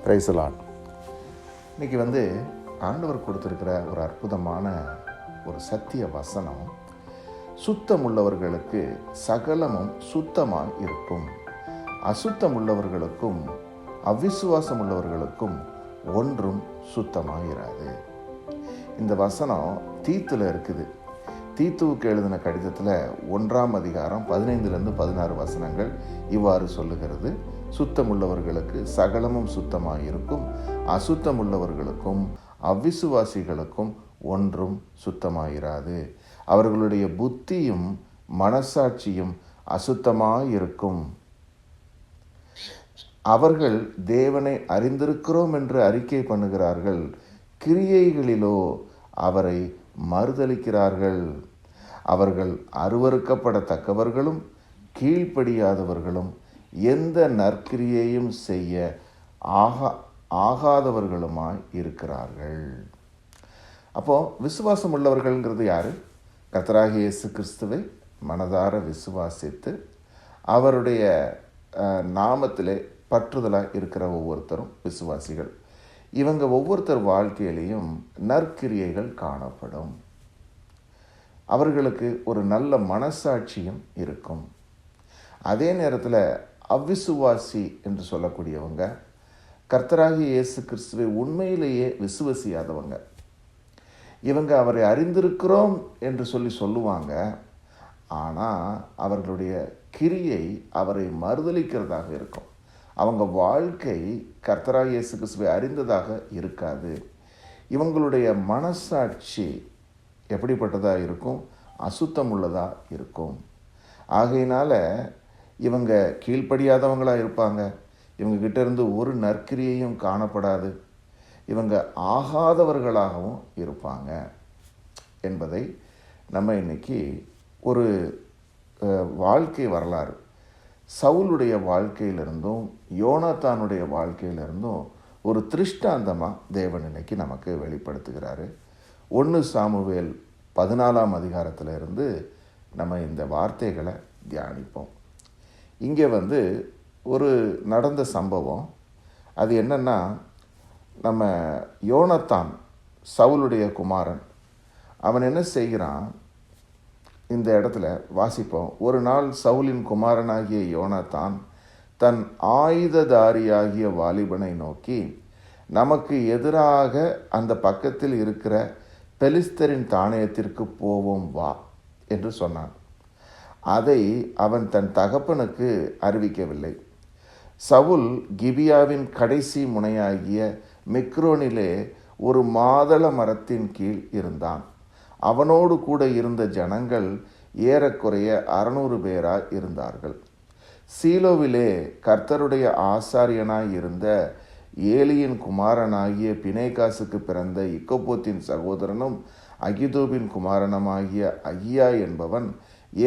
Praise the Lord. இன்றைக்கி ஆண்டவர் கொடுத்துருக்கிற ஒரு அற்புதமான ஒரு சத்திய வசனம், சுத்தம் உள்ளவர்களுக்கு சகலமும் சுத்தமாக இருக்கும், அசுத்தம் உள்ளவர்களுக்கும் அவிசுவாசம் உள்ளவர்களுக்கும் ஒன்றும் சுத்தமாக இராது. இந்த வசனம் தீத்துல இருக்குது. தீத்துவுக்கு எழுதின கடிதத்தில் 1ஆம் அதிகாரம் 15-16 வசனங்கள் இவ்வாறு சொல்லுகிறது: சுத்தம் உள்ளவர்களுக்கு சகலமும் சுத்தமாக இருக்கும், அசுத்தம் உள்ளவர்களுக்கும் அவ்விசுவாசிகளுக்கும் ஒன்றும் சுத்தமாயிராது. அவர்களுடைய புத்தியும் மனசாட்சியும் அசுத்தமாக இருக்கும். அவர்கள் தேவனை அறிந்திருக்கிறோம் என்று அறிக்கை பண்ணுகிறார்கள், கிரியைகளிலோ அவரை மறுதலிக்கிறார்கள். அவர்கள் அருவருக்கப்படத்தக்கவர்களும் கீழ்ப்படியாதவர்களும் எந்த நற்கிரியையும் செய்ய ஆகாதவர்களுமாய் இருக்கிறார்கள். அப்போது விசுவாசம் உள்ளவர்கள்ங்கிறது யார்? கர்த்தராகிய இயேசு கிறிஸ்துவை மனதார விசுவாசித்து அவருடைய நாமத்திலே பற்றுதலாக இருக்கிற ஒவ்வொருத்தரும் விசுவாசிகள். இவங்க ஒவ்வொருத்தர் வாழ்க்கையிலையும் நற்கிரியைகள் காணப்படும். அவர்களுக்கு ஒரு நல்ல மனசாட்சியும் இருக்கும். அதே நேரத்தில் அவ்விசுவாசி என்று சொல்லக்கூடியவங்க கர்த்தராகிய இயேசு கிறிஸ்துவை உண்மையிலேயே விசுவசியாதவங்க. இவங்க அவரை அறிந்திருக்கிறோம் என்று சொல்லுவாங்க, ஆனால் அவர்களுடைய கிரியை அவரை மறுதலிக்கிறதாக இருக்கும். அவங்க வாழ்க்கை கர்த்தராகிய இயேசு கிறிஸ்துவை அறிந்ததாக இருக்காது. இவங்களுடைய மனசாட்சி எப்படிப்பட்டதாக இருக்கும்? அசுத்தம் உள்ளதாக இருக்கும். ஆகையினால இவங்க கீழ்ப்படியாதவங்களாக இருப்பாங்க. இவங்ககிட்ட இருந்து ஒரு நற்கிரியையும் காணப்படாது. இவங்க ஆகாதவர்களாகவும் இருப்பாங்க என்பதை நம்ம இன்னைக்கு ஒரு வாழ்க்கை வரலாறு, சவுலுடைய வாழ்க்கையிலிருந்தும் யோனாத்தானுடைய வாழ்க்கையிலிருந்தும் ஒரு திருஷ்டாந்தமாக தேவன் இன்னைக்கு நமக்கு வெளிப்படுத்துகிறாரு. 1 சாமுவேல் 14ஆம் அதிகாரத்திலிருந்து நம்ம இந்த வார்த்தைகளை தியானிப்போம். இங்கே ஒரு நடந்த சம்பவம். அது என்னென்னா, நம்ம யோனாத்தான் சவுலுடைய குமாரன், அவன் என்ன செய்கிறான்? இந்த இடத்துல வாசிப்போம். ஒரு நாள் சவுலின் குமாரனாகிய யோனாத்தான் தன் ஆயுததாரியாகிய வாலிபனை நோக்கி, நமக்கு எதிராக அந்த பக்கத்தில் இருக்கிற பெலிஸ்தரின் தானியத்திற்கு போவோம் வா என்று சொன்னான். அதை அவன் தன் தகப்பனுக்கு அறிவிக்கவில்லை. சவுல் கிபியாவின் கடைசி முனையாகிய மிக்ரோனிலே ஒரு மாதள மரத்தின் கீழ் இருந்தான். அவனோடு கூட இருந்த ஜனங்கள் ஏறக்குறைய 600 பேராய் இருந்தார்கள். சீலோவிலே கர்த்தருடைய ஆசாரியனாய் இருந்த ஏலியின் குமாரனாகிய பினேகாசுக்கு பிறந்த இக்கோபோத்தின் சகோதரனும் அகிதூபின் குமாரனுமாகிய அகியா என்பவன்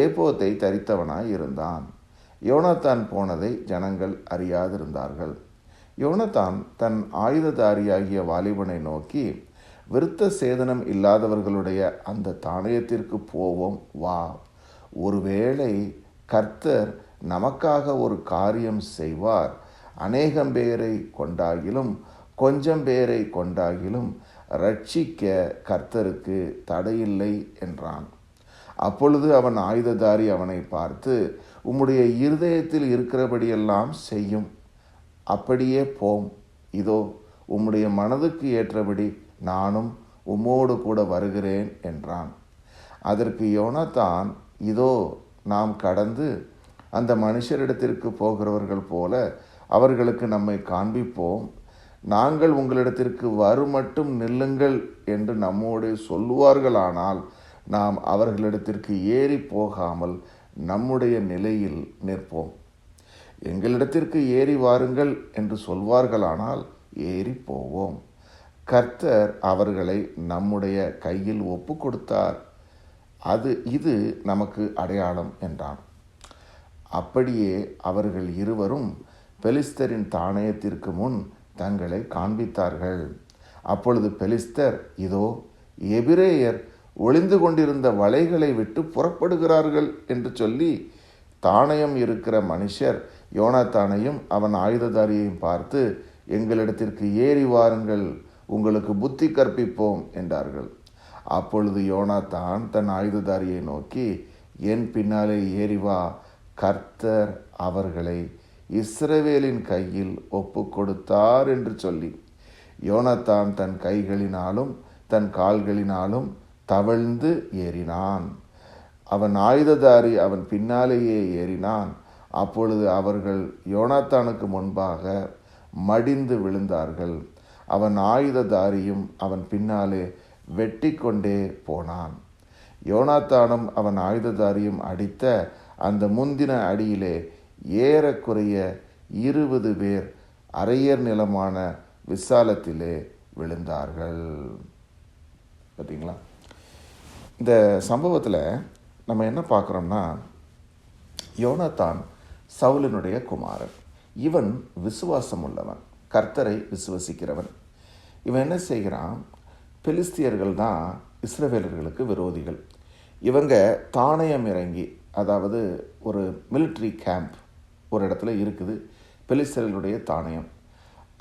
ஏபோத்தை தரித்தவனாய் இருந்தான். யோனாத்தான் போனதை ஜனங்கள் அறியாதிருந்தார்கள். யோனாத்தான் தன் ஆயுததாரியாகிய வாலிபனை நோக்கி, விருத்த சேதனம் இல்லாதவர்களுடைய அந்த தானியத்திற்கு போவோம் வா. ஒருவேளை கர்த்தர் நமக்காக ஒரு காரியம் செய்வார். அநேகம் பேரை கொண்டாகிலும் கொஞ்சம் பேரை கொண்டாகிலும் ரட்சிக்க கர்த்தருக்கு தடையில்லை என்றான். அப்பொழுது அவன் ஆயுததாரி அவனை பார்த்து, உம்முடைய இருதயத்தில் இருக்கிறபடியெல்லாம் செய்யும், அப்படியே போம். இதோ உம்முடைய மனதுக்கு ஏற்றபடி நானும் உம்மோடு கூட வருகிறேன் என்றான். அதற்கு யோனாத்தான், இதோ நாம் கடந்து அந்த மனுஷரிடத்திற்கு போகிறவர்கள் போல அவர்களுக்கு நம்மை காண்பிப்போம். நாங்கள் உங்களிடத்திற்கு வருமட்டும் நில்லுங்கள் என்று நம்மோடு சொல்லுவார்களானால் நாம் அவர்களிடத்திற்கு ஏறி போகாமல் நம்முடைய நிலையில் நிற்போம். எங்களிடத்திற்கு ஏறி வாருங்கள் என்று சொல்வார்களானால் ஏறி போவோம். கர்த்தர் அவர்களை நம்முடைய கையில் ஒப்பு கொடுத்தார். இது நமக்கு அடையாளம் என்றான். அப்படியே அவர்கள் இருவரும் பெலிஸ்தரின் தானியத்திற்கு முன் தங்களை காண்பித்தார்கள். அப்பொழுது பெலிஸ்தர், இதோ எபிரேயர் ஒளிந்து கொண்டிருந்த வலைகளை விட்டு புறப்படுகிறார்கள் என்று சொல்லி தானியம் இருக்கிற மனுஷர் யோனாத்தானையும் அவன் ஆயுததாரியையும் பார்த்து, எங்களிடத்திற்கு ஏறி வாருங்கள், உங்களுக்கு புத்தி கற்பிப்போம் என்றார்கள். அப்பொழுது யோனாத்தான் தன் ஆயுததாரியை நோக்கி, என் பின்னாலே ஏறி வா, கர்த்தர் அவர்களை இஸ்ரவேலின் கையில் ஒப்பு கொடுத்தார் என்று சொல்லி, யோனாத்தான் தன் கைகளினாலும் தன் கால்களினாலும் தவழ்ந்து ஏறினான். அவன் ஆயுததாரி அவன் பின்னாலேயே ஏறினான். அப்பொழுது அவர்கள் யோனாத்தானுக்கு முன்பாக மடிந்து விழுந்தார்கள். அவன் ஆயுததாரியும் அவன் பின்னாலே வெட்டி கொண்டே போனான். யோனாத்தானும் அவன் ஆயுததாரியும் அடித்த அந்த முந்தின அடியிலே ஏறக்குறைய 20 பேர் அரையர் நிலமான விசாலத்திலே விழுந்தார்கள். பார்த்தீங்களா? இந்த சம்பவத்தில் நம்ம என்ன பார்க்குறோம்னா, யோனாத்தான் சவுலினுடைய குமாரன். இவன் விசுவாசம் உள்ளவன், கர்த்தரை விசுவசிக்கிறவன். இவன் என்ன செய்கிறான்? பெலிஸ்தியர்கள் தான் இஸ்ரவேலர்களுக்கு விரோதிகள். இவங்க தானயம் இறங்கி, அதாவது ஒரு மிலிட்ரி கேம்ப் ஒரு இடத்துல இருக்குது, பெலிஸ்தியர்களுடைய தானயம்.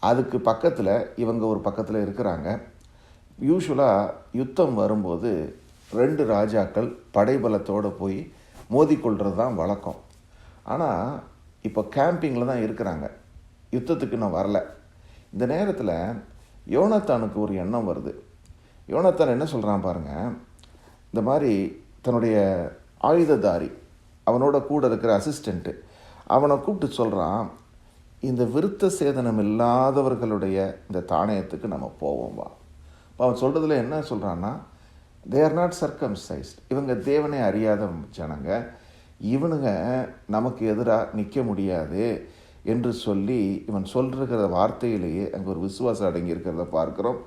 அதுக்கு பக்கத்தில் இவங்க ஒரு பக்கத்தில் இருக்கிறாங்க. யூஸ்வலாக யுத்தம் வரும்போது 2 ராஜாக்கள் படைபலத்தோடு போய் மோதிக்கொள்கிறது தான் வழக்கம். ஆனால் இப்போ கேம்பிங்கில் தான் இருக்கிறாங்க, யுத்தத்துக்கு நான் வரல. இந்த நேரத்தில் யோனாத்தானுக்கு ஒரு எண்ணம் வருது. யோனாத்தான் என்ன சொல்கிறான் பாருங்கள், இந்த மாதிரி தன்னுடைய ஆயுததாரி, அவனோட கூட இருக்கிற அசிஸ்டண்ட்டு, அவனை கூப்பிட்டு சொல்கிறான், இந்த விருத்த சேதனம் இல்லாதவர்களுடைய இந்த தானயத்துக்கு நம்ம போவோம் வா. அவன் சொல்கிறதுல என்ன சொல்கிறான்னா, தே ஆர் நாட் சர்க்கம்சைஸ்ட், இவங்க தேவனே அறியாத ஜனங்க, இவனுங்க நமக்கு எதிராக நிற்க முடியாது என்று சொல்லி இவன் சொல்கிற வார்த்தையிலேயே அங்கே ஒரு விசுவாசம் அடங்கி இருக்கிறத பார்க்குறோம்.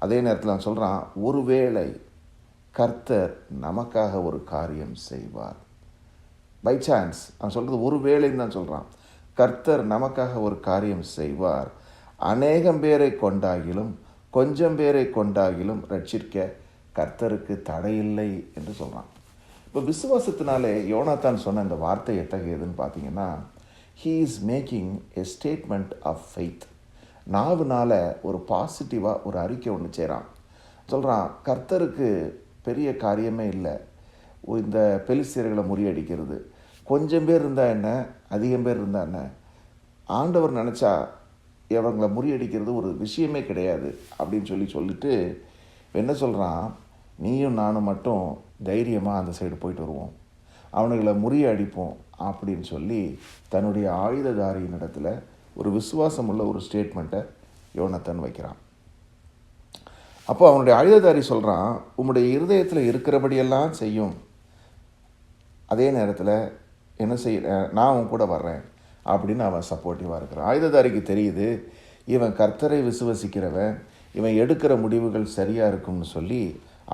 அதே நேரத்தில் அவன் சொல்கிறான், ஒருவேளை கர்த்தர் நமக்காக ஒரு காரியம் செய்வார். பை சான்ஸ் அவன் சொல்கிறது ஒரு வேளைன்னு தான் சொல்கிறான். கர்த்தர் நமக்காக ஒரு காரியம் செய்வார், அநேகம் பேரை கொண்டாகிலும் கொஞ்சம் பேரை கொண்டாகிலும் ரட்சிக்க கர்த்தருக்கு தடையில்லை என்று சொல்கிறான். இப்போ விசுவாசத்தினாலே யோனாத்தான் சொன்ன இந்த வார்த்தை எத்தகையதுன்னு பார்த்தீங்கன்னா, he is making a statement of faith. நாவுனால ஒரு பாசிட்டிவாக ஒரு அறிக்கை ஒன்று செய்கிறான். சொல்கிறான், கர்த்தருக்கு பெரிய காரியமே இல்லை இந்த பெலிஸ்தியர்களை முறியடிக்கிறது. கொஞ்சம் பேர் இருந்தால் என்ன, அதிகம் பேர் இருந்தால் என்ன, ஆண்டவர் நினச்சா இவங்களை முறியடிக்கிறது ஒரு விஷயமே கிடையாது அப்படின்னு சொல்லிட்டு என்ன சொல்கிறான், நீயும் நானும் மட்டும் தைரியமாக அந்த சைடு போயிட்டு வருவோம், அவனுங்களை முறியடிப்போம் அப்படின்னு சொல்லி தன்னுடைய ஆயுததாரியின் இடத்துல ஒரு விசுவாசம் உள்ள ஒரு ஸ்டேட்மெண்ட்டை யோனாத்தான் வைக்கிறான். அப்போ அவனுடைய ஆயுததாரி சொல்கிறான், உம்முடைய இருதயத்தில் இருக்கிறபடியெல்லாம் செய்யும், அதே நேரத்தில் என்ன செய்ய, நான் உன் கூட வர்றேன் அப்படின்னு அவன் சப்போர்ட்டிவாக இருக்கிறான். ஆயுததாரிக்கு தெரியுது இவன் கர்த்தரை விசுவசிக்கிறவன், இவன் எடுக்கிற முடிவுகள் சரியாக இருக்கும்னு சொல்லி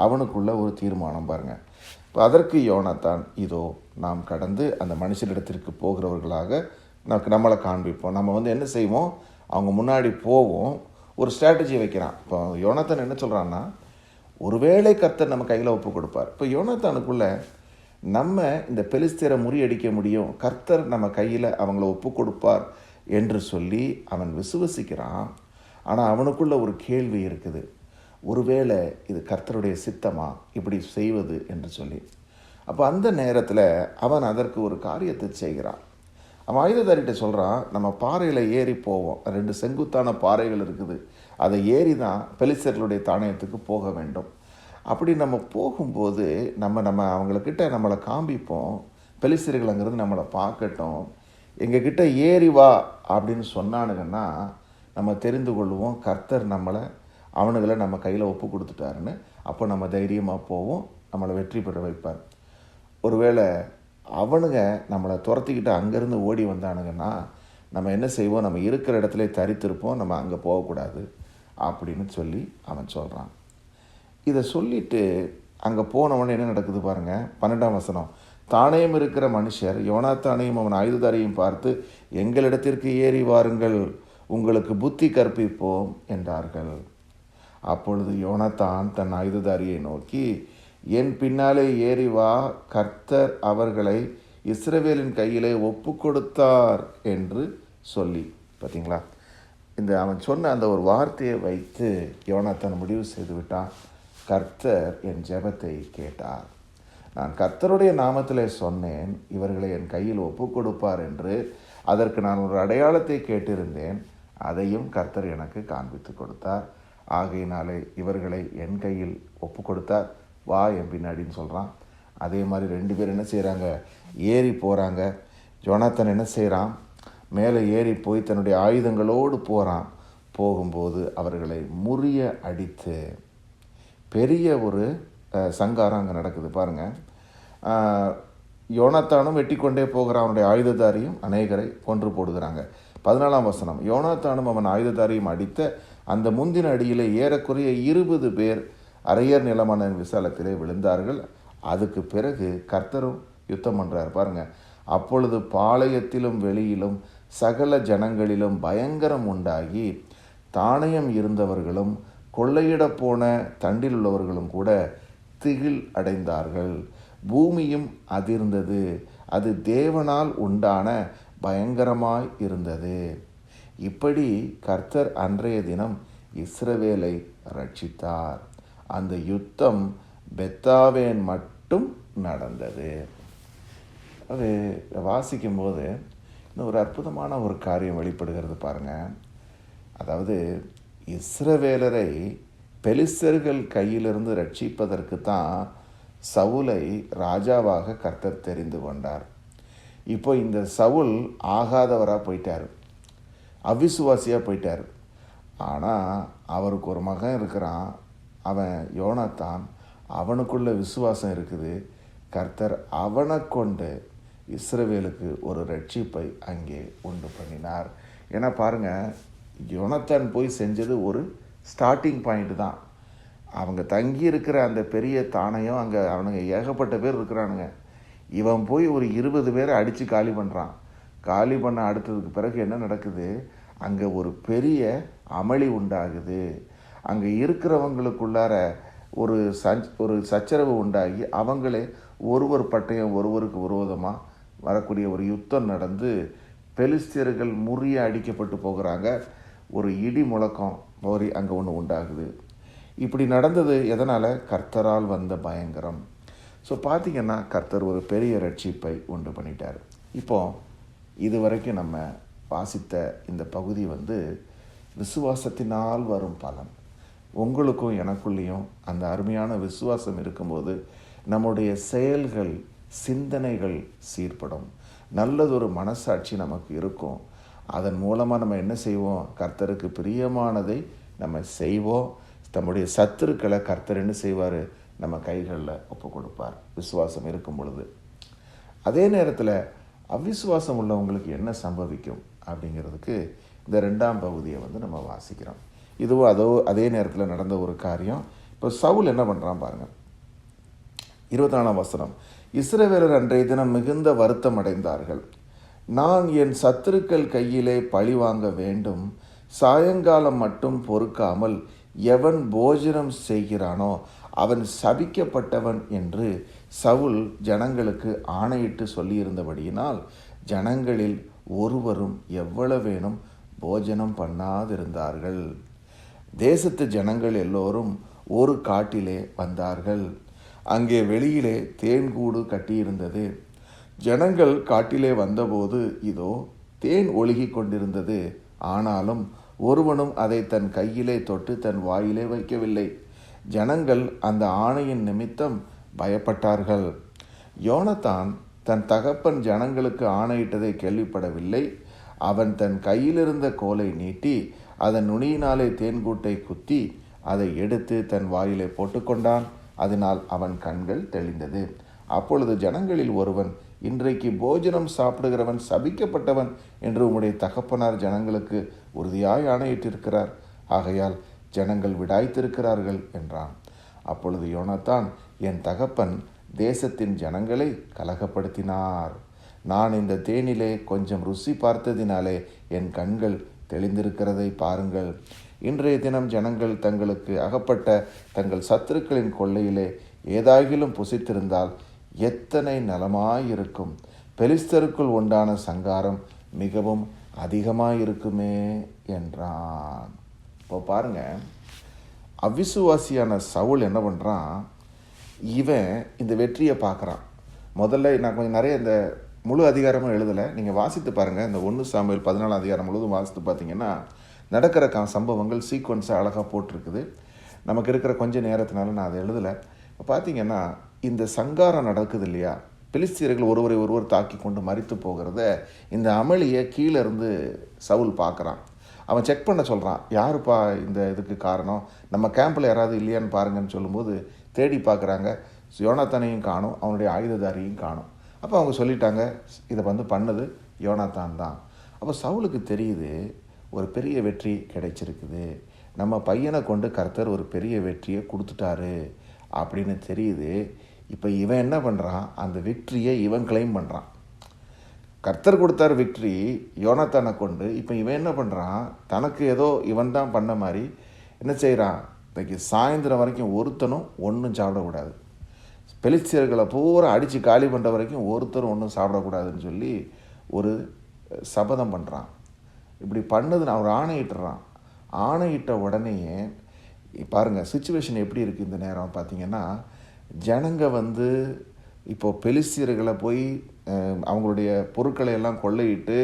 அவனுக்குள்ள ஒரு தீர்மானம் பாருங்கள். இப்போ அதற்கு யோனாத்தான், இதோ நாம் கடந்து அந்த மனுஷனிடத்திற்கு போகிறவர்களாக நம்மளை காண்பிப்போம், நம்ம என்ன செய்வோம், அவங்க முன்னாடி போவோம், ஒரு ஸ்ட்ராட்டஜி வைக்கிறான். இப்போ யோனாத்தான் என்ன சொல்கிறான்னா, ஒருவேளை கர்த்தர் நம்ம கையில் ஒப்பு கொடுப்பார். இப்போ யோனாத்தானுக்குள்ளே நம்ம இந்த பெலிஸ்தியரை முறியடிக்க முடியும், கர்த்தர் நம்ம கையில் அவங்கள ஒப்பு கொடுப்பார் என்று சொல்லி அவன் விசுவசிக்கிறான். ஆனால் அவனுக்குள்ள ஒரு கேள்வி இருக்குது, ஒருவேளை இது கர்த்தருடைய சித்தமா இப்படி செய்வது என்று சொல்லி. அப்போ அந்த நேரத்தில் அவன் அதற்கு ஒரு காரியத்தை செய்கிறான். அவன் ஆயுததாரிகிட்ட சொல்கிறான், நம்ம பாறையில் ஏறி போவோம், 2 செங்குத்தான பாறைகள் இருக்குது, அதை ஏறி தான் பெலிஸ்தியர்களுடைய தானியத்துக்கு போக வேண்டும். அப்படி நம்ம போகும்போது நம்ம அவங்கக்கிட்ட நம்மளை காண்பிப்போம், பெலிஸ்தியர்கள் அங்கேருந்து நம்மளை பார்க்கட்டும், எங்ககிட்ட ஏறி வா அப்படின்னு சொன்னானுங்கன்னா நம்ம தெரிந்து கொள்வோம் கர்த்தர் அவனுங்களை நம்ம கையில் ஒப்பு கொடுத்துட்டாருன்னு. அப்போ நம்ம தைரியமாக போவோம், நம்மளை வெற்றி பெற வைப்பார். ஒருவேளை அவனுங்க நம்மளை துரத்திக்கிட்டு அங்கேருந்து ஓடி வந்தானுங்கன்னா நம்ம என்ன செய்வோம், நம்ம இருக்கிற இடத்துல தரித்திருப்போம், நம்ம அங்கே போகக்கூடாது அப்படின்னு சொல்லி அவன் சொல்கிறான். இதை சொல்லிவிட்டு அங்கே போனவொடனே என்ன நடக்குது பாருங்கள், 12ஆம் வசனம். தானேயும் இருக்கிற மனுஷர் யோனாத்தானையும் அவன் ஆயுததாரியும் பார்த்து, எங்களிடத்திற்கு ஏறி வாருங்கள், உங்களுக்கு புத்தி கற்பிப்போம் என்றார்கள். அப்பொழுது யோனாத்தான் தன் ஆயுததாரியை நோக்கி, என் பின்னாலே ஏறி வா, கர்த்தர் அவர்களை இஸ்ரவேலின் கையிலே ஒப்பு கொடுத்தார் என்று சொல்லி. பார்த்தீங்களா, அவன் சொன்ன அந்த ஒரு வார்த்தையை வைத்து யோனாத்தான் முடிவு செய்து விட்டான், கர்த்தர் என் ஜெபத்தை கேட்டார். நான் கர்த்தருடைய நாமத்திலே சொன்னேன், இவர்களை என் கையில் ஒப்பு கொடுப்பார் என்று. அதற்கு நான் ஒரு அடையாளத்தை கேட்டிருந்தேன், அதையும் கர்த்தர் எனக்கு காண்பித்து கொடுத்தார். ஆகையினாலே இவர்களை என் கையில் ஒப்பு கொடுத்தார், வா என் பின்னாடின்னு சொல்கிறான். அதே மாதிரி 2 பேர் என்ன செய்கிறாங்க, ஏறி போகிறாங்க. யோனாத்தான் என்ன செய்கிறான், மேலே ஏறி போய் தன்னுடைய ஆயுதங்களோடு போகிறான். போகும்போது அவர்களை முறிய அடித்து பெரிய ஒரு சங்காரம் அங்கே நடக்குது பாருங்கள். யோனாத்தானும் வெட்டி கொண்டே போகிறான், அவனுடைய ஆயுததாரியும் அநேகரை கொன்று போடுகிறாங்க. 14ஆம் வசனம், யோனாத்தானும் அவன் ஆயுததாரியும் அடித்த அந்த முந்தின அடியிலே ஏறக்குறைய 20 பேர் அரையர் நிலமான விசாலத்திலே விழுந்தார்கள். அதுக்கு பிறகு கர்த்தரும் யுத்தம் பண்ணுறார் பாருங்கள். அப்பொழுது பாளையத்திலும் வெளியிலும் சகல ஜனங்களிலும் பயங்கரம் உண்டாகி தானியம் இருந்தவர்களும் கொள்ளையிட போன தண்டில் உள்ளவர்களும் கூட திகில் அடைந்தார்கள். பூமியும் அதிர்ந்தது, அது தேவனால் உண்டான பயங்கரமாய் இருந்தது. இப்படி கர்த்தர் அன்றைய தினம் இஸ்ரவேலை ரட்சித்தார். அந்த யுத்தம் பெத்தாவேன் மட்டும் நடந்தது. அது வாசிக்கும்போது இன்னும் ஒரு அற்புதமான ஒரு காரியம் வெளிப்படுகிறது பாருங்கள். அதாவது இஸ்ரவேலரை பெலிஸ்தர்கள் கையிலிருந்து ரட்சிப்பதற்கு தான் சவுலை ராஜாவாக கர்த்தர் தெரிந்து கொண்டார். இப்போ இந்த சவுல் ஆகாதவராக போயிட்டார், அவிசுவாசியாக போயிட்டார். ஆனால் அவருக்கு ஒரு மகன் இருக்கிறான், அவன் யோனாத்தான். அவனுக்குள்ள விசுவாசம் இருக்குது. கர்த்தர் அவனை கொண்டு இஸ்ரவேலுக்கு ஒரு ரட்சிப்பை அங்கே உண்டு பண்ணினார். ஏன்னா பாருங்கள், யோனாத்தான் போய் செஞ்சது ஒரு ஸ்டார்டிங் பாயிண்ட் தான். அவங்க தங்கி இருக்கிற அந்த பெரிய தானையும் அங்கே அவனுங்க ஏகப்பட்ட பேர் இருக்கிறானுங்க. இவன் போய் ஒரு 20 பேரை அடித்து காலி பண்ணுறான். காலி பண்ண அடுத்ததுக்கு பிறகு என்ன நடக்குது, அங்கே ஒரு பெரிய அமளி உண்டாகுது. அங்கே இருக்கிறவங்களுக்குள்ளார ஒரு சச்சரவு உண்டாகி அவங்களே ஒருவர் பட்டயம் ஒருவருக்கு விரோதமாக வரக்கூடிய ஒரு யுத்தம் நடந்து பெலிஸ்தியர்கள் முறிய அடிக்கப்பட்டு போகிறாங்க. ஒரு இடி முழக்கம் போரி அங்கே ஒன்று உண்டாகுது. இப்படி நடந்தது எதனால், கர்த்தரால் வந்த பயங்கரம். ஸோ பார்த்திங்கன்னா கர்த்தர் ஒரு பெரிய ரட்சிப்பை உண்டு பண்ணிட்டார். இப்போது இதுவரைக்கும் நம்ம வாசித்த இந்த பகுதி விசுவாசத்தினால் வரும் பலன். உங்களுக்கும் எனக்குள்ளேயும் அந்த அருமையான விசுவாசம் இருக்கும்போது நம்முடைய செயல்கள், சிந்தனைகள் சீர்படும். நல்லதொரு மனசாட்சி நமக்கு இருக்கும். அதன் மூலமாக நம்ம என்ன செய்வோம், கர்த்தருக்கு பிரியமானதை நம்ம செய்வோம். நம்முடைய சத்துருக்களை கர்த்தர் என்ன செய்வார், நம்ம கைகளில் ஒப்பு கொடுப்பார், விசுவாசம் இருக்கும் பொழுது. அதே நேரத்தில் அவிசுவாசம் உள்ளவங்களுக்கு என்ன சம்பவிக்கும் அப்படிங்கிறதுக்கு இந்த 2ஆம் பகுதியை நம்ம வாசிக்கிறோம். இதுவும் அதே நேரத்தில் நடந்த ஒரு காரியம். இப்போ சவுல் என்ன பண்ணுறான் பாருங்கள். 24ஆம் வசனம், இஸ்ரவேலர் அன்றைய தினம் மிகுந்த வருத்தம் அடைந்தார்கள். நான் என் சத்துருக்கள் கையிலே பழி வாங்க வேண்டும், சாயங்காலம் மட்டும் பொறுக்காமல் எவன் போஜனம் செய்கிறானோ அவன் சபிக்கப்பட்டவன் என்று சவுல் ஜனங்களுக்கு ஆணையிட்டு சொல்லியிருந்தபடியினால் ஜனங்களில் ஒருவரும் எவ்வளவேனும் போஜனம் பண்ணாதிருந்தார்கள். தேசத்து ஜனங்கள் எல்லோரும் ஒரு காட்டிலே வந்தார்கள். அங்கே வெளியிலே தேன்கூடு கட்டியிருந்தது. ஜனங்கள் காட்டிலே வந்தபோது இதோ தேன் ஒழுகி கொண்டிருந்தது. ஆனாலும் ஒருவனும் அதை தன் கையிலே தொட்டு தன் வாயிலே வைக்கவில்லை. ஜனங்கள் அந்த ஆணையின் நிமித்தம் பயப்பட்டார்கள். யோனாத்தான் தன் தகப்பன் ஜனங்களுக்கு ஆணையிட்டதை கேள்விப்படவில்லை. அவன் தன் கையிலிருந்த கோலை நீட்டி அதன் நுனியினாலே தேன்கூட்டை குத்தி அதை எடுத்து தன் வாயிலே போட்டுக்கொண்டான். அதனால் அவன் கண்கள் தெளிந்தது. அப்பொழுது ஜனங்களில் ஒருவன், இன்றைக்கு போஜனம் சாப்பிடுகிறவன் சபிக்கப்பட்டவன் என்று உம்முடைய தகப்பனார் ஜனங்களுக்கு உறுதியாய் ஆணையிட்டிருக்கிறார். ஆகையால் ஜனங்கள் விடாய்த்திருக்கிறார்கள் என்றான். அப்பொழுது யோனாத்தான், என் தகப்பன் தேசத்தின் ஜனங்களை கலகப்படுத்தினார். நான் இந்த தேனிலே கொஞ்சம் ருசி பார்த்ததினாலே என் கண்கள் தெளிந்திருக்கிறதை பாருங்கள். இன்றைய தினம் ஜனங்கள் தங்களுக்கு அகப்பட்ட தங்கள் சத்துருக்களின் கொள்ளையிலே ஏதாகிலும் புசித்திருந்தால் எத்தனை நலமாயிருக்கும். பெலிஸ்தருக்குள் உண்டான சங்காரம் மிகவும் அதிகமாக இருக்குமே என்றான். இப்போ பாருங்க, அவிசுவாசியான சவுல் என்ன பண்ணுறான், இவன் இந்த வெற்றியை பார்க்குறான். முதல்ல நான் கொஞ்சம் நிறைய இந்த முழு அதிகாரமும் எழுதலை, நீங்கள் வாசித்து பாருங்கள். இந்த 1 சாமுவேல் 14 அதிகாரம் முழுவதும் வாசித்து பார்த்தீங்கன்னா நடக்கிற சம்பவங்கள் சீக்வன்ஸாக அழகாக போட்டிருக்குது. நமக்கு இருக்கிற கொஞ்சம் நேரத்தினால நான் அதை எழுதலை. இப்போ பார்த்தீங்கன்னா இந்த சங்காரம் நடக்குது இல்லையா, பெலிஸ்தியர்கள் ஒருவரை ஒருவர் தாக்கி கொண்டு மரித்து போகிறத இந்த அமளியை கீழே இருந்து சவுல் பார்க்குறான். அவன் செக் பண்ண சொல்கிறான், யாருப்பா இந்த இதுக்கு காரணம், நம்ம கேம்பில் யாராவது இல்லையான்னு பாருங்கன்னு சொல்லும்போது தேடி பார்க்குறாங்க. யோனாத்தானையும் காணும், அவனுடைய ஆயுததாரியும் காணும். அப்போ அவங்க சொல்லிட்டாங்க, இதை பண்ணது யோனாத்தான் தான். அப்போ சவுலுக்கு தெரியுது ஒரு பெரிய வெற்றி கிடைச்சிருக்குது, நம்ம பையனை கொண்டு கர்த்தர் ஒரு பெரிய வெற்றியை கொடுத்துட்டாரு அப்படின்னு தெரியுது. இப்போ இவன் என்ன பண்ணுறான், அந்த விக்ட்ரியை இவன் கிளைம் பண்ணுறான். கர்த்தர் கொடுத்தார் விக்ட்ரி யோனாத்தானை கொண்டு. இப்போ இவன் என்ன பண்ணுறான், தனக்கு ஏதோ இவன் தான் பண்ண மாதிரி என்ன செய்கிறான், இன்னைக்கு சாயந்தரம் வரைக்கும் ஒருத்தனும் ஒன்றும் சாப்பிடக்கூடாது, பெலிஸ்தியர்களை பூரா அடித்து காலி பண்ணுற வரைக்கும் ஒருத்தரும் ஒன்றும் சாப்பிடக்கூடாதுன்னு சொல்லி ஒரு சபதம் பண்ணுறான். இப்படி பண்ணதுன்னு அவர் ஆணையிட்டுறான். ஆணையிட்ட உடனேயே பாருங்கள் சுச்சுவேஷன் எப்படி இருக்குது இந்த நேரம் பார்த்திங்கன்னா, ஜனங்க இப்போது பெலிஸ்தியர்களை போய் அவங்களுடைய பொருட்களை எல்லாம் கொள்ளையிட்டு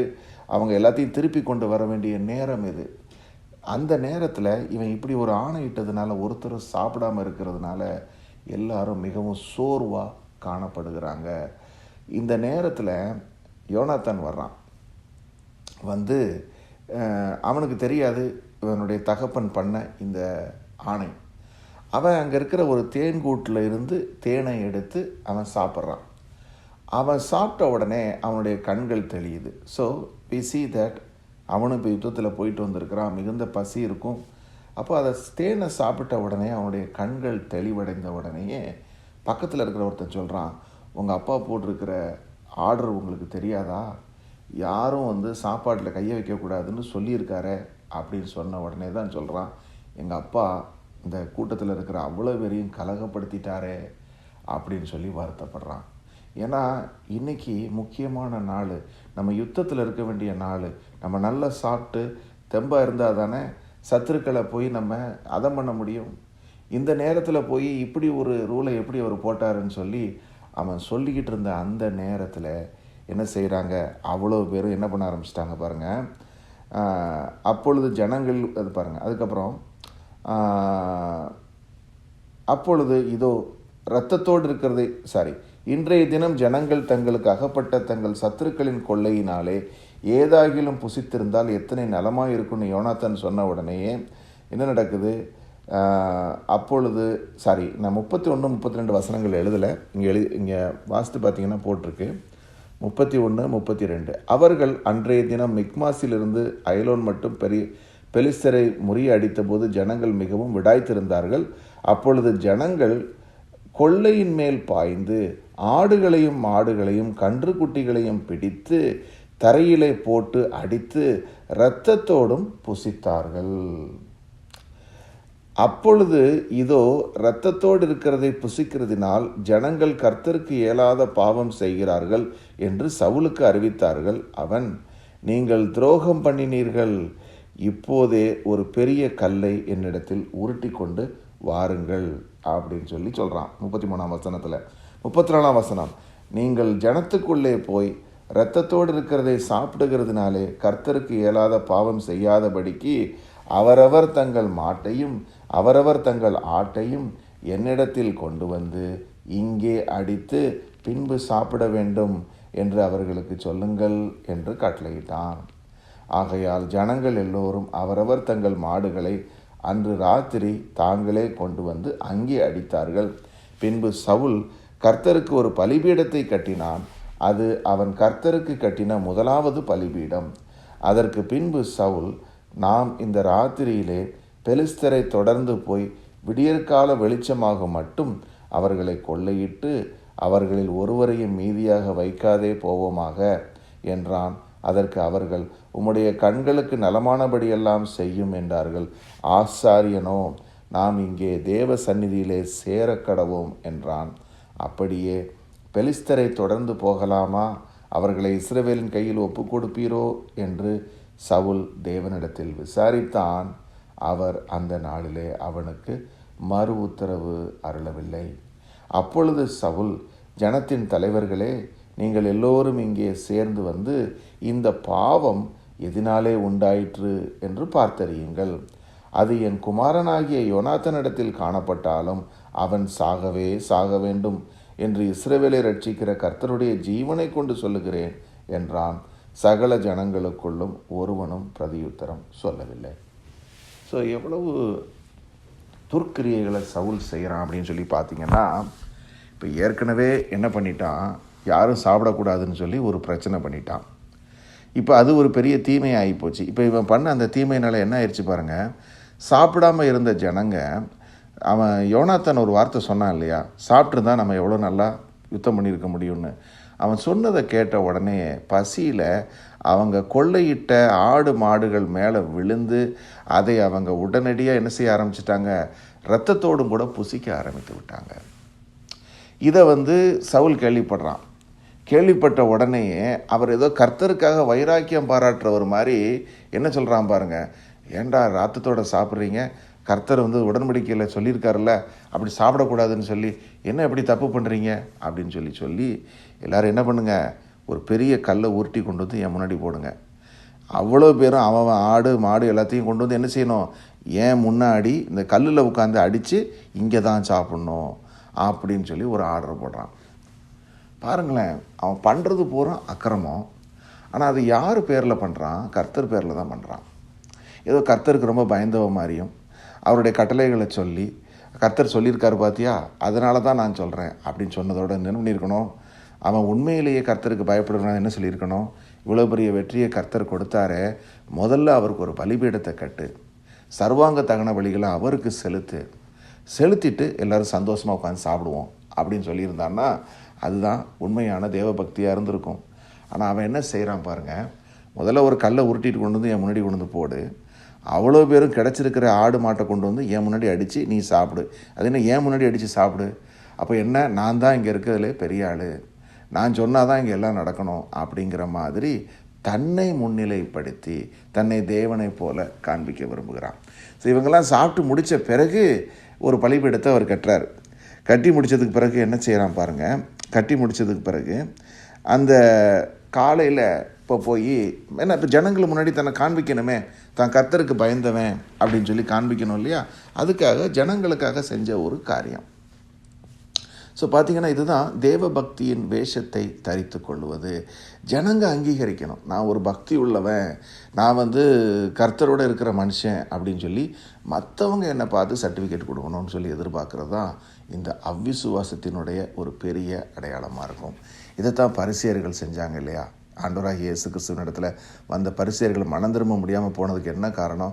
அவங்க எல்லாத்தையும் திருப்பி கொண்டு வர வேண்டிய நேரம் இது. அந்த நேரத்தில் இவன் இப்படி ஒரு ஆணையிட்டதுனால ஒருத்தரும் சாப்பிடாமல் இருக்கிறதுனால எல்லாரும் மிகவும் சோர்வாக காணப்படுகிறாங்க. இந்த நேரத்தில் யோனாத்தான் வர்றான். அவனுக்கு தெரியாது இவனுடைய தகப்பன் பண்ண இந்த ஆணை. அவன் அங்கே இருக்கிற ஒரு தேன்கூட்டில் இருந்து தேனை எடுத்து அவன் சாப்பிட்றான். அவன் சாப்பிட்ட உடனே அவனுடைய கண்கள் தெளியுது. ஸோ we see that அவனும் இப்போ யுத்தத்தில் போயிட்டு வந்திருக்கிறான், மிகுந்த பசி இருக்கும். அப்போ அதை தேனை சாப்பிட்ட உடனே அவனுடைய கண்கள் தெளிவடைந்த உடனேயே பக்கத்தில் இருக்கிற ஒருத்தன் சொல்கிறான், உங்கள் அப்பா போட்டிருக்கிற ஆர்டர் உங்களுக்கு தெரியாதா, யாரும் சாப்பாட்டில் கையை வைக்கக்கூடாதுன்னு சொல்லியிருக்காரு அப்படின்னு சொன்ன உடனே தான் சொல்கிறான், எங்கள் அப்பா இந்த கூட்டத்தில் இருக்கிற அவ்வளோ பேரையும் கலகப்படுத்திட்டாரே அப்படின்னு சொல்லி வருத்தப்படுறான். ஏன்னா இன்றைக்கி முக்கியமான நாள், நம்ம யுத்தத்தில் இருக்க வேண்டிய நாள். நம்ம நல்லா சாப்பிட்டு தெம்பாக இருந்தால் தானே சத்துருக்களை போய் நம்ம அதம் பண்ண முடியும். இந்த நேரத்தில் போய் இப்படி ஒரு ரூலை எப்படி அவர் போட்டாருன்னு சொல்லி அவன் சொல்லிக்கிட்டு இருந்த அந்த நேரத்தில் என்ன செய்கிறாங்க, அவ்வளோ பேரும் என்ன பண்ண ஆரம்பிச்சிட்டாங்க பாருங்கள். அப்பொழுது ஜனங்கள் அது பாருங்கள், அதுக்கப்புறம் அப்பொழுது இதோ இரத்தத்தோடு இருக்கிறதை இன்றைய தினம் ஜனங்கள் தங்களுக்கு அகப்பட்ட தங்கள் சத்துருக்களின் கொள்ளையினாலே ஏதாகிலும் புசித்திருந்தால் எத்தனை நலமாக இருக்குன்னு யோனாத்தான் சொன்ன உடனேயே என்ன நடக்குது, அப்பொழுது நான் 31, 32 வசனங்கள் எழுதலை, இங்கே வாசித்து பார்த்தீங்கன்னா போட்டிருக்கு 31, 32. அவர்கள் அன்றைய தினம் மிக்மாசிலிருந்து அயலோன் மட்டும் பெலிஸ்தரை முறியடித்த போது ஜனங்கள் மிகவும் விடாய்த்திருந்தார்கள். அப்பொழுது ஜனங்கள் கொள்ளையின் மேல் பாய்ந்து ஆடுகளையும் மாடுகளையும் கன்றுக்குட்டிகளையும் பிடித்து தரையிலே போட்டு அடித்து இரத்தத்தோடும் புசித்தார்கள். அப்பொழுது இதோ இரத்தத்தோடு இருக்கிறதை புசிக்கிறதினால் ஜனங்கள் கர்த்தருக்கு இயலாத பாவம் செய்கிறார்கள் என்று சவுலுக்கு அறிவித்தார்கள். அவன், நீங்கள் துரோகம் பண்ணினீர்கள், இப்போதே ஒரு பெரிய கல்லை என்னிடத்தில் உருட்டி கொண்டு வாருங்கள் அப்படின்னு சொல்லி சொல்கிறான் 33ஆம் வசனத்தில். 34ஆம் வசனம், நீங்கள் ஜனத்துக்குள்ளே போய் இரத்தத்தோடு இருக்கிறதை சாப்பிடுகிறதுனாலே கர்த்தருக்கு இயலாத பாவம் செய்யாதபடிக்கு அவரவர் தங்கள் மாட்டையும் அவரவர் தங்கள் ஆட்டையும் என்னிடத்தில் கொண்டு வந்து இங்கே அடித்து பின்பு சாப்பிட வேண்டும் என்று அவர்களுக்கு சொல்லுங்கள் என்று கட்டளையிட்டான். ஆகையால் ஜனங்கள் எல்லோரும் அவரவர் தங்கள் மாடுகளை அன்று ராத்திரி தாங்களே கொண்டு வந்து அங்கே அடித்தார்கள். பின்பு சவுல் கர்த்தருக்கு ஒரு பலிபீடத்தை கட்டினான். அது அவன் கர்த்தருக்கு கட்டின முதலாவது பலிபீடம். அதற்கு பின்பு சவுல், நாம் இந்த ராத்திரியிலே பெலிஸ்தரை தொடர்ந்து போய் விடியற்கால வெளிச்சமாக மட்டும் அவர்களை கொள்ளையிட்டு அவர்களில் ஒருவரையும் மீதியாக வைக்காதே போவோமாக என்றான். அதற்கு அவர்கள், உம்முடைய கண்களுக்கு நலமானபடியெல்லாம் செய்யும் என்றார்கள். ஆசாரியனோ, நாம் இங்கே தேவ சந்நிதியிலே சேரக்கடவோம் என்றான். அப்படியே பெலிஸ்தரை தொடர்ந்து போகலாமா, அவர்களை இஸ்ரவேலின் கையில் ஒப்பு கொடுப்பீரோ என்று சவுல் தேவனிடத்தில் விசாரித்தான். அவர் அந்த நாளிலே அவனுக்கு மறு உத்தரவு அருளவில்லை. அப்பொழுது சவுல், ஜனத்தின் தலைவர்களே, நீங்கள் எல்லோரும் இங்கே சேர்ந்து வந்து இந்த பாவம் எதினாலே உண்டாயிற்று என்று பார்த்தறியுங்கள். அது என் குமாரனாகிய யோனாத்தனிடத்தில் காணப்பட்டாலும் அவன் சாகவே சாக வேண்டும் என்று இஸ்ரவேலை ரட்சிக்கிற கர்த்தருடைய ஜீவனை கொண்டு சொல்லுகிறேன் என்றான். சகல ஜனங்களுக்குள்ளும் ஒருவனும் பிரதியுத்தரம் சொல்லவில்லை. ஸோ எவ்வளவு துர்க்கிரியைகளை சவுல் செய்கிறான் அப்படின்னு சொல்லி பார்த்தீங்கன்னா, இப்போ ஏற்கனவே என்ன பண்ணிட்டான், யாரும் சாப்பிடக்கூடாதுன்னு சொல்லி ஒரு பிரச்சனை பண்ணிட்டான். இப்போ அது ஒரு பெரிய தீமை ஆகிப்போச்சு. இப்போ இவன் பண்ண அந்த தீமையினால் என்ன ஆயிடுச்சு பாருங்கள். சாப்பிடாமல் இருந்த ஜனங்க, அவன் யோனாத்தான் ஒரு வார்த்தை சொன்னான் இல்லையா, சாப்பிட்ருந்தா நம்ம எவ்வளோ நல்லா யுத்தம் பண்ணியிருக்க முடியும்னு. அவன் சொன்னதை கேட்ட உடனே பசியில் அவங்க கொள்ளையிட்ட ஆடு மாடுகள் மேலே விழுந்து அதை அவங்க உடனடியாக என்ன செய்ய ஆரம்பிச்சிட்டாங்க, இரத்தத்தோடும் கூட புசிக்க ஆரம்பித்து விட்டாங்க. இதை சவுல் கேள்விப்படுறான். கேள்விப்பட்ட உடனேயே அவர் ஏதோ கர்த்தருக்காக வைராக்கியம் பாராட்டுறவர் மாதிரி என்ன சொல்கிறான் பாருங்க, ஏண்டா ரத்தத்தோடு சாப்பிட்றீங்க, கர்த்தர் உடன்படிக்கையில் சொல்லியிருக்காருல்ல, அப்படி சாப்பிடக்கூடாதுன்னு சொல்லி என்ன எப்படி தப்பு பண்ணுறீங்க அப்படின்னு சொல்லி எல்லோரும் என்ன பண்ணுங்க, ஒரு பெரிய கல்லை உருட்டி கொண்டு வந்து என் முன்னாடி போடுங்க. அவ்வளோ பேரும் அவன் ஆடு மாடு எல்லாத்தையும் கொண்டு வந்து என்ன செய்யணும், ஏன் முன்னாடி இந்த கல்லில் உட்காந்து அடித்து இங்கே தான் சாப்பிட்ணும் அப்படின்னு சொல்லி ஒரு ஆர்டர் போடுறான். பாருங்களேன், அவன் பண்ணுறது பூரா அக்கிரமம். ஆனால் அது யார் பேரில் பண்ணுறான், கர்த்தர் பேரில் தான் பண்ணுறான். ஏதோ கர்த்தருக்கு ரொம்ப பயந்தவ மாதிரியும் அவருடைய கட்டளைகளை சொல்லி, கர்த்தர் சொல்லியிருக்காரு பார்த்தியா, அதனால தான் நான் சொல்கிறேன் அப்படின்னு சொன்னதோட என்ன பண்ணியிருக்கணும், அவன் உண்மையிலேயே கர்த்தருக்கு பயப்படுறதுனால என்ன சொல்லியிருக்கணும், இவ்வளோ பெரிய வெற்றியை கர்த்தர் கொடுத்தாரே, முதல்ல அவருக்கு ஒரு பலிபீடத்தை கட்டு, சர்வாங்க தகன பலிகளை அவருக்கு செலுத்திட்டு எல்லோரும் சந்தோஷமாக உட்காந்து சாப்பிடுவோம் அப்படின்னு சொல்லியிருந்தான்னா அதுதான் உண்மையான தேவபக்தியாக இருந்திருக்கும். ஆனால் அவன் என்ன செய்கிறான் பாருங்கள், முதல்ல ஒரு கல்லை உருட்டிட்டு கொண்டு வந்து என் முன்னாடி கொண்டு வந்து போடு, அவ்வளோ பேரும் கிடச்சிருக்கிற ஆடு மாட்டை கொண்டு வந்து என் முன்னாடி அடித்து நீ சாப்பிடு. அது என்ன என் முன்னாடி அடித்து சாப்பிடு, அப்போ என்ன நான் தான் இங்கே இருக்கிறதுலே பெரிய ஆள், நான் சொன்னால் தான் இங்கே எல்லாம் நடக்கணும் அப்படிங்கிற மாதிரி தன்னை முன்னிலைப்படுத்தி தன்னை தேவனை போல காண்பிக்க விரும்புகிறான். ஸோ இவங்கெல்லாம் சாப்பிட்டு முடித்த பிறகு ஒரு பலிபீடத்தை அவர் கட்டுறார். கட்டி முடித்ததுக்கு பிறகு என்ன செய்கிறான் பாருங்கள், கட்டி முடித்ததுக்கு பிறகு அந்த காலையில் இப்போ போய் என்ன, இப்போ ஜனங்கள் முன்னாடி தன்னை காண்பிக்கணுமே, தான் கர்த்தருக்கு பயந்தவன் அப்படின்னு சொல்லி காண்பிக்கணும் இல்லையா, அதுக்காக ஜனங்களுக்காக செஞ்ச ஒரு காரியம். ஸோ பார்த்திங்கன்னா இதுதான் தேவ பக்தியின் வேஷத்தை தரித்து கொள்வது. ஜனங்க அங்கீகரிக்கணும், நான் ஒரு பக்தி உள்ளவன், நான் கர்த்தரோடு இருக்கிற மனுஷன் அப்படின்னு சொல்லி மற்றவங்க என்னை பார்த்து சர்டிஃபிகேட் கொடுக்கணும்னு சொல்லி எதிர்பார்க்குறது தான் இந்த அவ்விசுவாசத்தினுடைய ஒரு பெரிய அடையாளமாக இருக்கும். இதைத்தான் பரிசேயர்கள் செஞ்சாங்க இல்லையா. ஆண்டவராகிய இயேசு கிறிஸ்துவின் இடத்துல வந்த பரிசேயர்கள் மனம் திரும்ப முடியாமல் போனதுக்கு என்ன காரணம்,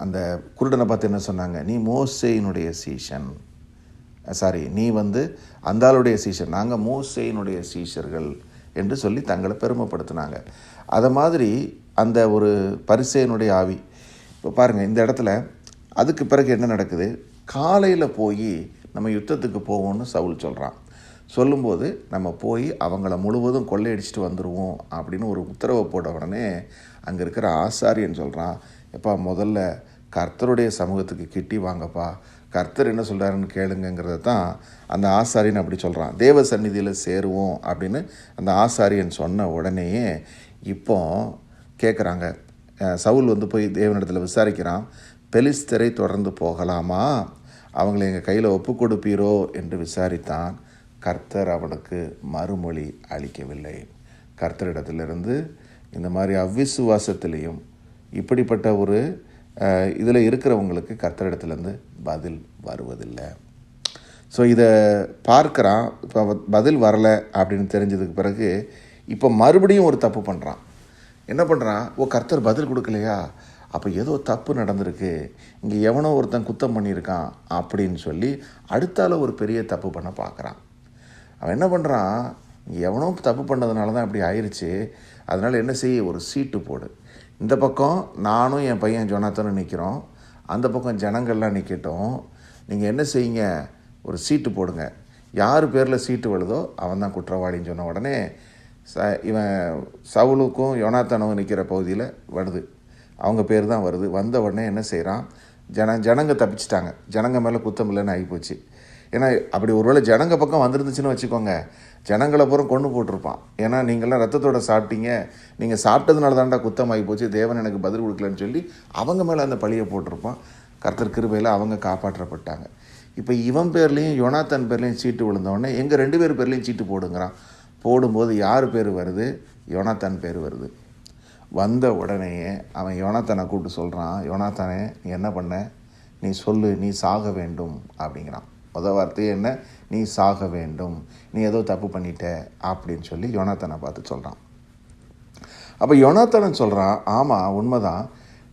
அந்த குருடனை பார்த்து என்ன சொன்னாங்க, நீ மோசேயினுடைய சீஷன், நீ அந்தாளுடைய சீஷர், நாங்கள் மோசேயினுடைய சீஷர்கள் என்று சொல்லி தங்களை பெருமைப்படுத்தினாங்க. அதை மாதிரி அந்த ஒரு பரிசேயனுடைய ஆவி. இப்போ பாருங்கள் இந்த இடத்துல அதுக்கு பிறகு என்ன நடக்குது, காலையில் போய் நம்ம யுத்தத்துக்கு போவோம்னு சவுல் சொல்கிறான். சொல்லும்போது நம்ம போய் அவங்கள முழுவதும் கொள்ளையடிச்சிட்டு வந்துடுவோம் அப்படின்னு ஒரு உத்தரவை போட்ட உடனே அங்கே இருக்கிற ஆசாரியன் சொல்கிறான், எப்பா முதல்ல கர்த்தருடைய சமூகத்துக்கு கிட்டி வாங்கப்பா, கர்த்தர் என்ன சொல்கிறாருன்னு கேளுங்கிறத தான் அந்த ஆசாரியன் அப்படி சொல்கிறான். தேவ சந்நிதியில் சேருவோம் அப்படின்னு அந்த ஆசாரியன் சொன்ன உடனேயே இப்போ கேட்குறாங்க, சவுல் போய் தேவனிடத்தில் விசாரிக்கிறான், பெலிஸ்தரை தொடர்ந்து போகலாமா, அவங்களை எங்கள் கையில் ஒப்பு கொடுப்பீரோ என்று விசாரித்தான். கர்த்தர் அவனுக்கு மறுமொழி அளிக்கவில்லை. கர்த்தரிடத்திலிருந்து இந்த மாதிரி அவ்விசுவாசத்திலையும் இப்படிப்பட்ட ஒரு இதில் இருக்கிறவங்களுக்கு கர்த்தரிடத்துலேருந்து பதில் வருவதில்லை. ஸோ இதை பார்க்குறான். இப்போ பதில் வரலை அப்படின்னு தெரிஞ்சதுக்கு பிறகு இப்போ மறுபடியும் ஒரு தப்பு பண்ணுறான். என்ன பண்ணுறான், கர்த்தர் பதில் கொடுக்கலையா, அப்போ ஏதோ தப்பு நடந்திருக்கு, இங்கே எவனோ ஒருத்தன் குத்தம் பண்ணியிருக்கான் அப்படின்னு சொல்லி அடுத்தால ஒரு பெரிய தப்பு பண்ண பார்க்குறான். அவன் என்ன பண்ணுறான், எவனோ தப்பு பண்ணதுனால தான் இப்படி ஆயிடுச்சு, அதனால் என்ன செய்ய, ஒரு சீட்டு போடு, இந்த பக்கம் நானும் என் பையன் ஜோனாத்தனும் நிற்கிறோம், அந்த பக்கம் ஜனங்கள்லாம் நிற்கட்டும், நீங்கள் என்ன செய்யுங்க, ஒரு சீட்டு போடுங்க, யார் பேரில் சீட்டு விழுதோ அவன் தான் குற்றவாளின்னு சொன்ன உடனே இவன் சவுலுக்கும் யோனாத்தானும் நிற்கிற பகுதியில் வருது. அவங்க பேர் தான் வருது. வந்த உடனே என்ன செய்கிறான், ஜனங்க தப்பிச்சிட்டாங்க. ஜனங்க மேலே குத்தம் இல்லைன்னு ஆகிப்போச்சு. ஏன்னா அப்படி ஒருவேளை ஜனங்க பக்கம் வந்துருந்துச்சுன்னு வச்சுக்கோங்க, ஜனங்களை பூரா கொண்டு போட்டிருப்பான். ஏன்னா நீங்கள்லாம் ரத்தத்தோடு சாப்பிட்டீங்க, நீங்கள் சாப்பிட்டதுனால தான்டா குத்தம் ஆகி போச்சு, தேவன் எனக்கு பதில் கொடுக்கலன்னு சொல்லி அவங்க மேலே அந்த பழியை போட்டிருப்பான். கர்த்தர் கிருபையில் அவங்க காப்பாற்றப்பட்டாங்க. இப்போ இவன் பேர்லேயும் யோனாத்தான் பேர்லேயும் சீட்டு விழுந்தோடனே எங்கள் 2 பேர் பேர்லேயும் சீட்டு போடுங்கிறான். போடும்போது யார் பேர் வருது? யோனாத்தான் பேர் வருது. வந்த உடனேயே அவன் யோனாத்தானை கூப்பிட்டு சொல்கிறான், யோனாத்தானே நீ என்ன பண்ண, நீ சொல்லு, நீ சாக வேண்டும் அப்படிங்கிறான். முதல் வார்த்தையே என்ன, நீ சாக வேண்டும், நீ ஏதோ தப்பு பண்ணிட்ட அப்படின்னு சொல்லி யோனாத்தானை பார்த்து சொல்கிறான். அப்போ யோனாத்தானன் சொல்கிறான், ஆமாம் உண்மைதான்,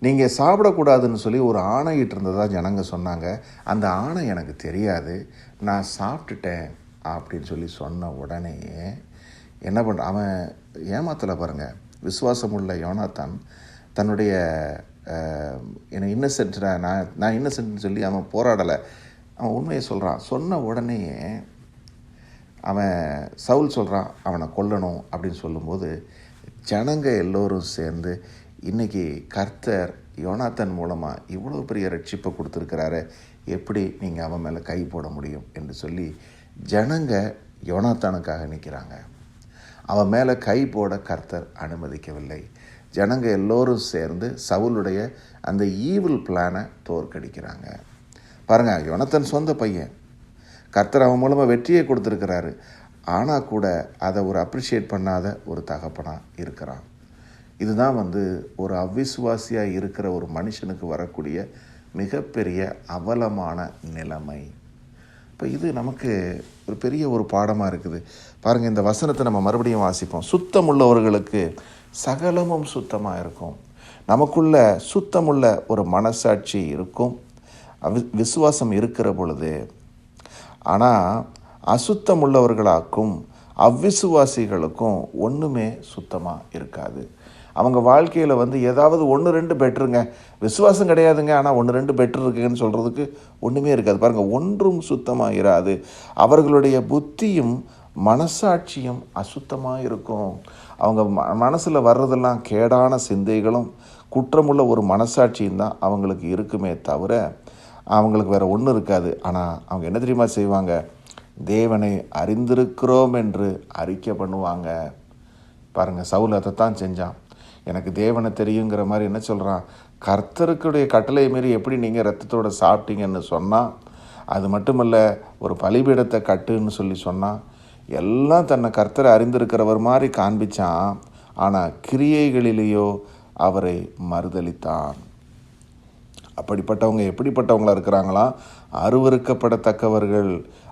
நீங்கள் சாப்பிடக்கூடாதுன்னு சொல்லி ஒரு ஆணையிட்டு இருந்ததா ஜனங்க சொன்னாங்க, அந்த ஆணை எனக்கு தெரியாது, நான் சாப்பிட்டுட்டேன் அப்படின்னு சொல்லி சொன்ன உடனேயே என்ன பண்ணுறான், அவன் ஏமாத்தலை பாருங்கள். விசுவாசமுள்ள யோனாத்தான் தன்னுடைய என்னை இன்னசென்ட், நான் இன்னசென்ட்னு சொல்லி அவன் போராடலை, அவன் உண்மையை சொல்கிறான். சொன்ன உடனேயே அவன் சவுல் சொல்கிறான் அவனை கொல்லணும் அப்படின்னு சொல்லும்போது ஜனங்க எல்லோரும் சேர்ந்து, இன்றைக்கி கர்த்தர் யோனாத்தான் மூலமாக இவ்வளோ பெரிய ரட்சிப்பை கொடுத்துருக்கிறாரு, எப்படி நீங்கள் அவன் மேலே கை போட முடியும் என்று சொல்லி ஜனங்க யோனாத்தானுக்காக நிற்கிறாங்க. அவன் மேலே கை போட கர்த்தர் அனுமதிக்கவில்லை. ஜனங்க எல்லோரும் சேர்ந்து சவுலுடைய அந்த ஈவில் பிளானை தோற்கடிக்கிறாங்க. பாருங்கள், யோனாத்தான் சொந்த பையன், கர்த்தர் அவன் மூலமாக வெற்றியை கொடுத்துருக்கிறாரு. ஆனால் கூட அதை ஒரு அப்ரிஷியேட் பண்ணாத ஒரு தகப்பனாக இருக்கிறான். இதுதான் ஒரு அவிசுவாசியாக இருக்கிற ஒரு மனுஷனுக்கு வரக்கூடிய மிகப்பெரிய அவலமான நிலைமை. இப்போ இது நமக்கு ஒரு பெரிய ஒரு பாடமாக இருக்குது. பாருங்கள், இந்த வசனத்தை நம்ம மறுபடியும் வாசிப்போம். சுத்தமுள்ளவர்களுக்கு சகலமும் சுத்தமாக இருக்கும். நமக்குள்ள சுத்தமுள்ள ஒரு மனசாட்சி இருக்கும், விசுவாசம் இருக்கிற பொழுது. ஆனால் அசுத்தமுள்ளவர்களாக்கும் அவ்விசுவாசிகளுக்கும் ஒன்றுமே சுத்தமாக இருக்காது. அவங்க வாழ்க்கையில் ஏதாவது 1-2 பெட்டருங்க, விசுவாசம் கிடையாதுங்க, ஆனால் 1-2 பெட்டர் இருக்குன்னு சொல்கிறதுக்கு ஒன்றுமே இருக்காது. பாருங்கள், ஒன்றும் சுத்தமாக இராது. அவர்களுடைய புத்தியும் மனசாட்சியும் அசுத்தமாக இருக்கும். அவங்க மனசில் வர்றதெல்லாம் கேடான சிந்தைகளும் குற்றமுள்ள ஒரு மனசாட்சியும் தான் அவங்களுக்கு இருக்குமே தவிர அவங்களுக்கு வேறு ஒன்றும் இருக்காது. ஆனால் அவங்க என்ன தெரியுமா செய்வாங்க, தேவனை அறிந்திருக்கிறோம் என்று அறிக்கை பண்ணுவாங்க. பாருங்கள், சவுல் அதைத்தான் செஞ்சான். எனக்கு தேவனை தெரியுங்கிற மாதிரி என்ன சொல்கிறான், கர்த்தருக்குடைய கட்டளை மாரி எப்படி நீங்கள் ரத்தத்தோடு சாப்பிட்டீங்கன்னு சொன்னால், அது மட்டுமல்ல ஒரு பலிபீடத்தை கட்டுன்னு சொல்லி சொன்னால், எல்லாம் தன்னை கர்த்தரை அறிந்திருக்கிறவர் மாதிரி காண்பிச்சான். ஆனால் கிரியைகளிலேயோ அவரை மறுதலித்தான். அப்படிப்பட்டவங்க எப்படிப்பட்டவங்களாக இருக்கிறாங்களா, அருவருக்கப்படத்தக்கவர்கள்,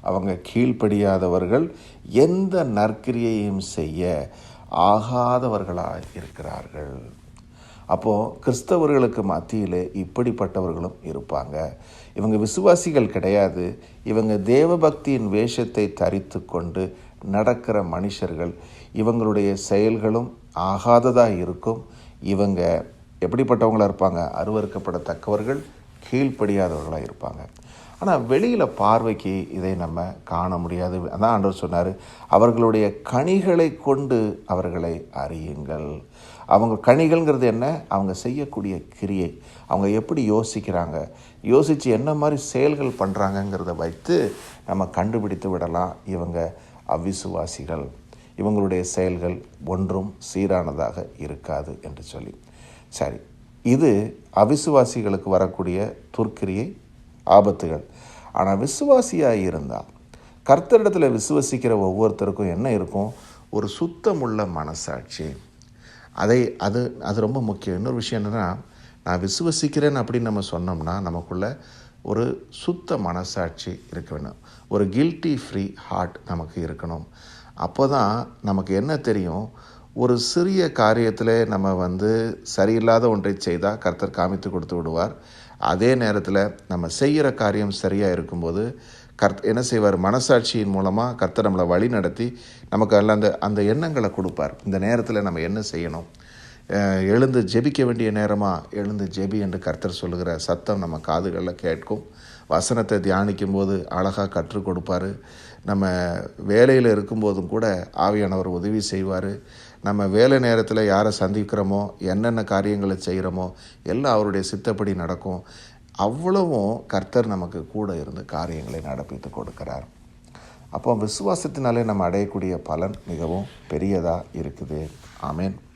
அவங்க கீழ்ப்படியாதவர்கள், எந்த நற்கிரியையும் செய்ய ஆகாதவர்களாக இருக்கிறார்கள். அப்போது கிறிஸ்தவர்களுக்கு மத்தியிலே இப்படிப்பட்டவர்களும் இருப்பாங்க. இவங்க விசுவாசிகள் கிடையாது, இவங்க தேவபக்தியின் வேஷத்தை தரித்து கொண்டு நடக்கிற மனுஷர்கள். இவங்களுடைய செயல்களும் ஆகாததாக இருக்கும். இவங்க எப்படிப்பட்டவங்களாக இருப்பாங்க, அருவருக்கப்படத்தக்கவர்கள், கீழ்ப்படியாதவர்களாக இருப்பாங்க. ஆனால் வெளியில் பார்வைக்கு இதை நம்ம காண முடியாது. அதான் ஆண்டவர் சொன்னார், அவர்களுடைய கனிகளை கொண்டு அவர்களை அறியுங்கள். அவங்க கனிகள்ங்கிறது என்ன, அவங்க செய்யக்கூடிய கிரியை, அவங்க எப்படி யோசிக்கிறாங்க, யோசித்து என்ன மாதிரி செயல்கள் பண்ணுறாங்கங்கிறத வைத்து நம்ம கண்டுபிடித்து விடலாம் இவங்க அவிசுவாசிகள், இவங்களுடைய செயல்கள் ஒன்றும் சீரானதாக இருக்காது என்று சொல்லி. சரி, இது அவிசுவாசிகளுக்கு வரக்கூடிய துர்க்கிரியை, ஆபத்துகள். ஆனால் விசுவாசியாக இருந்தால், கர்த்தரிடத்தில் விசுவசிக்கிற ஒவ்வொருத்தருக்கும் என்ன இருக்கும், ஒரு சுத்தமுள்ள மனசாட்சி. அது ரொம்ப முக்கியம். இன்னொரு விஷயம் என்னென்னா, நான் விசுவசிக்கிறேன் அப்படின்னு நம்ம சொன்னோம்னா நமக்குள்ள ஒரு சுத்த மனசாட்சி இருக்க வேணும், ஒரு கில்ட்டி ஃப்ரீ ஹார்ட் நமக்கு இருக்கணும். அப்போ தான் நமக்கு என்ன தெரியும், ஒரு சிறிய காரியத்தில் நம்ம சரியில்லாத ஒன்றை செய்தால் கர்த்தர் காமித்து கொடுத்து விடுவார். அதே நேரத்தில் நம்ம செய்கிற காரியம் சரியாக இருக்கும்போது என்ன செய்வார், மனசாட்சியின் மூலமாக கர்த்தர் நம்மளை வழி நடத்தி நமக்கு அந்த எண்ணங்களை கொடுப்பார். இந்த நேரத்தில் நம்ம என்ன செய்யணும், எழுந்து ஜெபிக்க வேண்டிய நேரமாக எழுந்து ஜெபி என்று கர்த்தர் சொல்லுகிற சத்தம் நம்ம காதுகளில் கேட்கும். வசனத்தை தியானிக்கும் போது அழகாக கற்றுக் கொடுப்பார். நம்ம வேலையில் இருக்கும்போதும் கூட ஆவியானவர் உதவி செய்வார். நம்ம வேலை நேரத்தில் யாரை சந்திக்கிறோமோ, என்னென்ன காரியங்களை செய்கிறோமோ எல்லாம் அவருடைய சித்தப்படி நடக்கும். அவ்வளவும் கர்த்தர் நமக்கு கூட இருந்து காரியங்களை நடப்பித்து கொடுக்கிறார். அப்போ விசுவாசத்தினாலே நம்ம அடையக்கூடிய பலன் மிகவும் பெரியதாக இருக்குது. ஆமென்.